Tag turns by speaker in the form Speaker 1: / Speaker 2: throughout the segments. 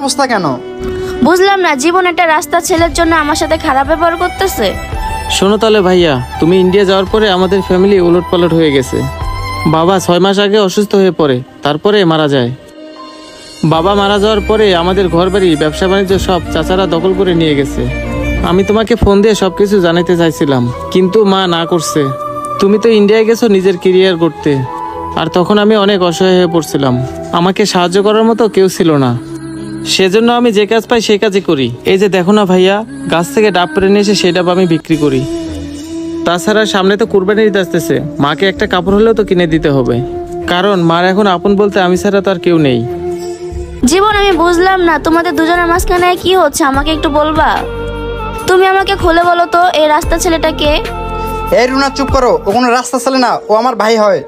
Speaker 1: অবস্থা কেন?
Speaker 2: বুঝলাম না, জীবন একটা রাস্তা ছেলের জন্য আমার সাথে খারাপ ব্যবহার করতেছে।
Speaker 3: শোনো তাহলে ভাইয়া, তুমি ইন্ডিয়া যাওয়ার পরে আমাদের ফ্যামিলি উলটপালট হয়ে গেছে। বাবা 6 মাস আগে অসুস্থ হয়ে পড়ে, তারপরে মারা যায়। বাবা মারা যাওয়ার পরে আমাদের ঘরবাড়ি, ব্যবসা বাণিজ্য সব চাচারা দখল করে নিয়ে গেছে। আমি তোমাকে ফোন দিয়ে সবকিছু জানাতে চাইছিলাম, কিন্তু মা না করছে। তুমি তো ইন্ডিয়ায় গেছো নিজের কেরিয়ার করতে, আর তখন আমি অনেক অসহায় হয়ে পড়ছিলাম। আমাকে সাহায্য করার মতো কেউ ছিল না, সেজন্য আমি যে কাজ পাই সেই কাজই করি। এই যে দেখো না ভাইয়া, গাছ থেকে ডাব পেরে নিয়ে এসে সেই ডাব আমি বিক্রি করি। তাছাড়া সামনে তো কুরবানির ঈদ আসতেছে, মাকে একটা কাপড় হলেও তো কিনে দিতে হবে, কারণ মার এখন আপন বলতে আমি ছাড়া তো আর কেউ নেই।
Speaker 2: জীবন, আমি বুঝলাম না তোমাদের দুজনের মাঝখানে কি হচ্ছে, আমাকে একটু বলবা? তুমি আমাকে খুলে বলো তো, এই রাস্তা ছেলেটা কে?
Speaker 1: এই রুনা, চুপ করো। ও কোনো রাস্তা ছেলে না, ও আমার ভাই হয়।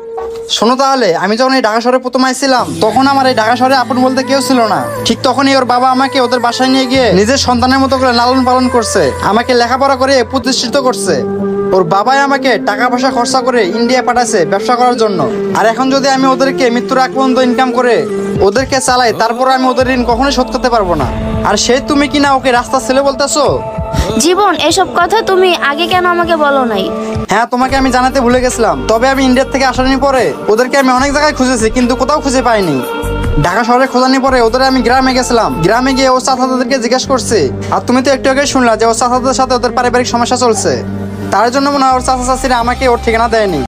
Speaker 1: শোনো তাহলে, আমি যখন এই ঢাকা শহরে প্রথম আইছিলাম, তখন আমার এই ঢাকা শহরে আপন বলতে কেউ ছিল না। ঠিক তখনই ওর বাবা আমাকে ওদের বাসায় নিয়ে গিয়ে নিজের সন্তানের মতো করে লালন পালন করছে, আমাকে লেখাপড়া করে প্রতিষ্ঠিত করছে। ওর বাবাই আমাকে টাকা পয়সা খরচা করে ইন্ডিয়া পাঠাইছে ব্যবসা করার জন্য। আর এখন যদি আমি ওদেরকে মৃত্যুর আগ পর্যন্ত ইনকাম করে ওদেরকে চালাই, তারপর আমি ওদের ঋণ কখনোই শোধ করতে পারবো না। আর সেই তুমি কিনা ওকে রাস্তা ছেলে বলতেছো?
Speaker 2: জীবন, এসব কথা তুমি আগে কেন আমাকে বলো নাই?
Speaker 1: হ্যাঁ, তোমাকে আমি জানাতে ভুলে গেছিলাম। তবে আমি ইন্ডিয়া থেকে আসার পরে ওদেরকে আমি অনেক জায়গায় খুঁজেছি, কিন্তু কোথাও খুঁজে পাইনি। ঢাকা শহরে খোঁজানি পরে ওদের আমি গ্রামে গেছিলাম। গ্রামে গিয়ে ওর চাচাদেরকে জিজ্ঞেস করছি। আর তুমি তো একটু আগে শুনলা যে ওর চাচাদের সাথে ওদের পারিবারিক সমস্যা চলছে। তার জন্য মনে হয় ওর চাচা চাচিরা আমাকে ওর ঠিকানা দেয়নি।